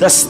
10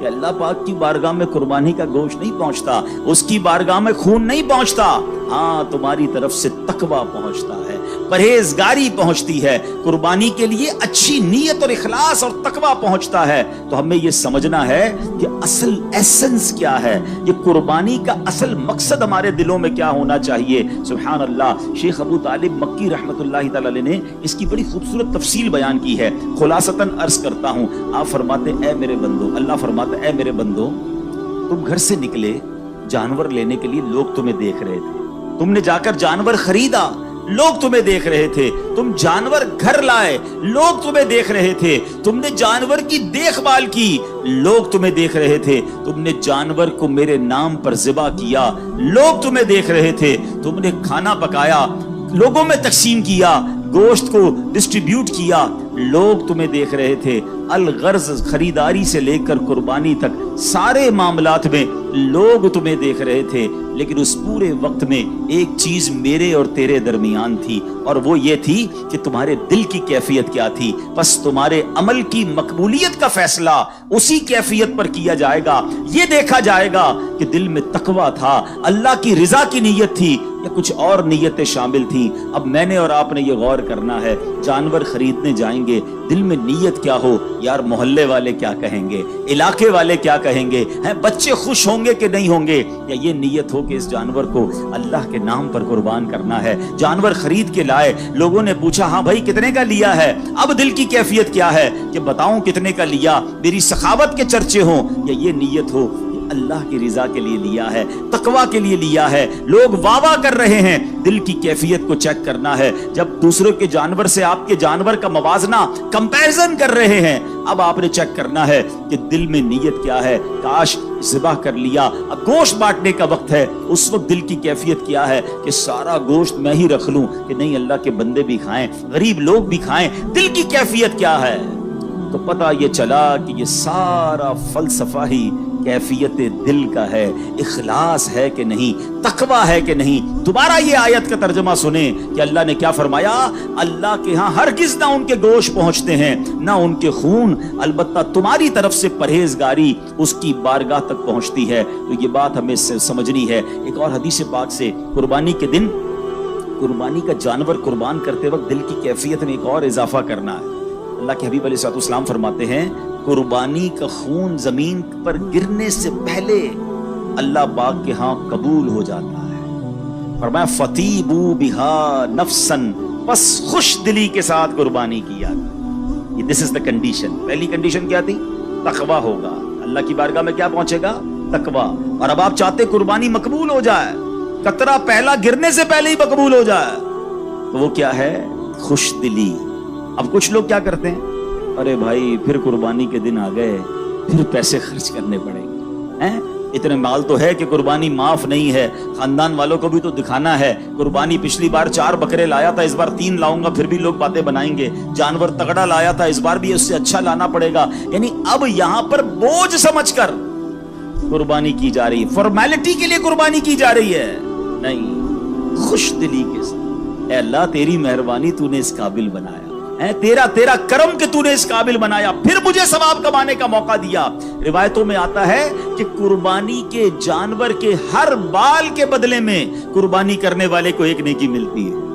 کہ اللہ پاک کی بارگاہ میں قربانی کا گوشت نہیں پہنچتا, اس کی بارگاہ میں خون نہیں پہنچتا, ہاں تمہاری طرف سے تقویٰ پہنچتا ہے, پرہیزگاری پہنچتی ہے, قربانی کے لیے اچھی نیت اور اخلاص اور تقویٰ پہنچتا ہے. تو ہمیں یہ سمجھنا ہے کہ اصل ایسنس کیا ہے, یہ قربانی کا اصل مقصد ہمارے دلوں میں کیا ہونا چاہیے. سبحان اللہ. شیخ ابو طالب مکی رحمت اللہ تعالی علیہ نے اس کی بڑی خوبصورت تفصیل بیان کی ہے. خلاصتاً عرض کرتا ہوں, آپ فرماتے اے میرے بندو, اللہ فرماتا اے میرے بندو, تم گھر سے نکلے جانور لینے کے لیے, لوگ تمہیں دیکھ رہے تھے, تم نے جا کر جانور خریدا, لوگ تمہیں دیکھ رہے تھے, تم جانور گھر لائے, لوگ تمہیں دیکھ رہے تھے, تم نے جانور کی دیکھ بھال کی, لوگ تمہیں دیکھ رہے تھے, تم نے جانور کو میرے نام پر ذبح کیا, لوگ تمہیں دیکھ رہے تھے, تم نے کھانا پکایا, لوگوں میں تقسیم کیا, گوشت کو ڈسٹریبیوٹ کیا, لوگ تمہیں دیکھ رہے تھے. الغرض خریداری سے لے کر قربانی تک سارے معاملات میں لوگ تمہیں دیکھ رہے تھے, لیکن اس پورے وقت میں ایک چیز میرے اور تیرے درمیان تھی, اور وہ یہ تھی کہ تمہارے دل کی کیفیت کیا تھی. بس تمہارے عمل کی مقبولیت کا فیصلہ اسی کیفیت پر کیا جائے گا. یہ دیکھا جائے گا کہ دل میں تقویٰ تھا, اللہ کی رضا کی نیت تھی یا کچھ اور نیتیں شامل تھیں. اب میں نے اور آپ نے یہ غور کرنا ہے, جانور خریدنے جائیں گے, دل میں نیت کیا ہو, یار محلے والے کیا کہیں گے, علاقے والے کیا کہیں گے, بچے خوش ہوں گے کہ نہیں ہوں گے, یا یہ نیت ہو کہ اس جانور کو اللہ کے نام پر قربان کرنا ہے. جانور خرید کے لائے, لوگوں نے پوچھا ہاں بھائی کتنے کا لیا ہے, اب دل کی کیفیت کیا ہے کہ بتاؤں کتنے کا لیا, میری سخاوت کے چرچے ہوں, یا یہ نیت ہو اللہ کی رضا کے لیے لیا ہے, تقویٰ کے لیے لیا ہے, لوگ واہ واہ کر رہے ہیں. دل کی کیفیت کو چیک کرنا ہے. جب دوسروں کے جانور سے آپ کے جانور کا موازنہ کمپیرزن کر رہے ہیں, اب آپ نے چیک کرنا ہے کہ دل میں نیت کیا ہے. کاش ذبح کر لیا, اب گوشت بانٹنے کا وقت ہے, اس وقت دل کی کیفیت کیا ہے کہ سارا گوشت میں ہی رکھ لوں, کہ نہیں اللہ کے بندے بھی کھائیں, غریب لوگ بھی کھائیں. دل کی کیفیت کیا ہے؟ تو پتہ یہ چلا کہ یہ سارا فلسفہ ہی کیفیت دل کا ہے, اخلاص ہے کہ نہیں, تقویٰ ہے کہ نہیں. دوبارہ یہ آیت کا ترجمہ سنیں کہ اللہ نے کیا فرمایا, اللہ کے ہاں ہرگز نہ ان کے گوشت پہنچتے ہیں نہ ان کے خون, البتہ تمہاری طرف سے پرہیزگاری اس کی بارگاہ تک پہنچتی ہے. تو یہ بات ہمیں سمجھنی ہے. ایک اور حدیث پاک سے, قربانی کے دن قربانی کا جانور قربان کرتے وقت دل کی کیفیت میں ایک اور اضافہ کرنا ہے. اللہ کے حبیب علیہ السلام فرماتے ہیں, قربانی کا خون زمین پر گرنے سے پہلے اللہ پاک کے ہاں قبول ہو جاتا ہے. فرمایا فطیبوا بہا نفسا, بس خوش دلی کے ساتھ قربانی کیا. یہ دس از دا کنڈیشن. پہلی کنڈیشن کیا تھی؟ تقویٰ ہوگا. اللہ کی بارگاہ میں کیا پہنچے گا؟ تقویٰ. اور اب آپ چاہتے قربانی مقبول ہو جائے, قطرہ پہلا گرنے سے پہلے ہی مقبول ہو جائے, تو وہ کیا ہے؟ خوش دلی. اب کچھ لوگ کیا کرتے ہیں, ارے بھائی پھر قربانی کے دن آ گئے, پھر پیسے خرچ کرنے پڑیں گے, اتنے مال تو ہے کہ قربانی معاف نہیں ہے, خاندان والوں کو بھی تو دکھانا ہے. قربانی پچھلی بار 4 بکرے لایا تھا, اس بار 3 لاؤں گا, پھر بھی لوگ باتیں بنائیں گے. جانور تگڑا لایا تھا, اس بار بھی اس سے اچھا لانا پڑے گا. یعنی اب یہاں پر بوجھ سمجھ کر قربانی کی جا رہی, فارمیلٹی کے لیے قربانی کی جا رہی ہے. نہیں, خوش دلی کے ساتھ, اے اللہ تیری مہربانی, تو نے اس قابل بنایا, تیرا کرم کہ تو نے اس قابل بنایا, پھر مجھے ثواب کمانے کا موقع دیا. روایتوں میں آتا ہے کہ قربانی کے جانور کے ہر بال کے بدلے میں قربانی کرنے والے کو ایک نیکی ملتی ہے.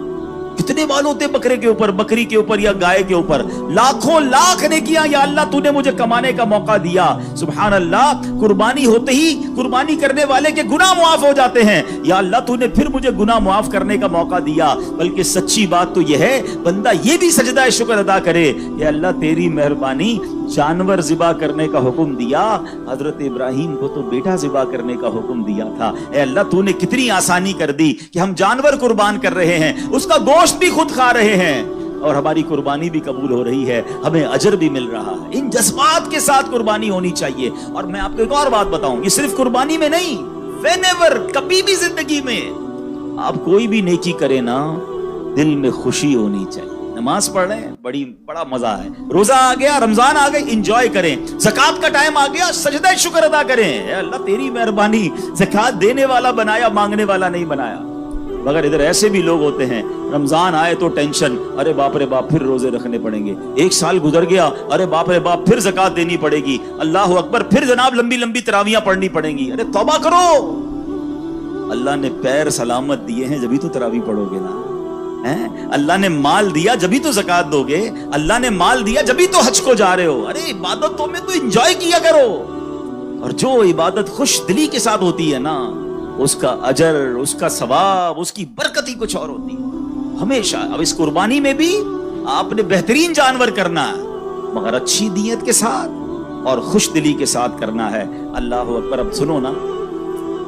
کتنے بال ہوتے بکرے کے اوپر, بکری کے اوپر یا گائے کے اوپر؟ لاکھوں لاکھ نیکیاں. یا اللہ تو نے مجھے کمانے کا موقع دیا. سبحان اللہ. قربانی ہوتے ہی قربانی کرنے والے کے گناہ معاف ہو جاتے ہیں. یا اللہ تو نے پھر مجھے گناہ معاف کرنے کا موقع دیا. بلکہ سچی بات تو یہ ہے, بندہ یہ بھی سجدہ شکر ادا کرے, یا اللہ تیری مہربانی, جانور ذبح کرنے کا حکم دیا, حضرت ابراہیم کو تو بیٹا ذبح کرنے کا حکم دیا تھا. اے اللہ تو نے کتنی آسانی کر دی کہ ہم جانور قربان کر رہے ہیں, اس کا گوشت بھی خود کھا رہے ہیں, اور ہماری قربانی بھی قبول ہو رہی ہے, ہمیں اجر بھی مل رہا ہے. ان جذبات کے ساتھ قربانی ہونی چاہیے. اور میں آپ کو ایک اور بات بتاؤں, یہ صرف قربانی میں نہیں, whenever, کبھی بھی زندگی میں آپ کوئی بھی نیکی کریں نا, دل میں خوشی ہونی چاہیے. نماز پڑھ رہے ہیں, بڑا مزہ ہے. روزہ آ گیا, رمضان آ گئی, انجوائے کریں. زکات کا ٹائم آ گیا, سجدہ شکر ادا کریں. اے اللہ تیری مہربانی, زکات دینے والا بنایا, مانگنے والا نہیں بنایا. مگر ادھر ایسے بھی لوگ ہوتے ہیں رمضان آئے تو ٹینشن، ارے باپ رے باپ پھر روزے رکھنے پڑیں گے، ایک سال گزر گیا، ارے باپ رے باپ پھر زکوٰۃ دینی پڑے گی، اللہ اکبر، پھر جناب لمبی لمبی تراویحاں پڑھنی پڑیں گی۔ ارے توبہ کرو، اللہ نے پیر سلامت دیے ہیں جبھی تو تراویح پڑھو گے نا، اللہ نے مال دیا جبھی تو زکوٰۃ دو گے، اللہ نے مال دیا جبھی تو حج کو جا رہے ہو۔ ارے عبادتوں میں تو انجوائے کیا کرو، اور جو عبادت خوش دلی کے ساتھ ہوتی ہے نا، اس کا اجر، اس کا ثواب، اس کی برکت ہی کچھ اور ہوتی ہے ہمیشہ۔ اب اس قربانی میں بھی آپ نے بہترین جانور کرنا ہے، مگر اچھی نیت کے ساتھ اور خوش دلی کے ساتھ کرنا ہے۔ اللہ اکبر۔ اب سنو نا،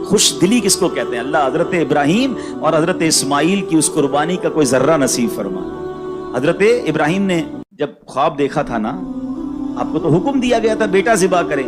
خوش دلی کس کو کہتے ہیں؟ اللہ حضرت ابراہیم اور حضرت اسماعیل کی اس قربانی کا کوئی ذرہ نصیب فرما۔ حضرت ابراہیم نے جب خواب دیکھا تھا نا، آپ کو تو حکم دیا گیا تھا بیٹا ذبح کریں،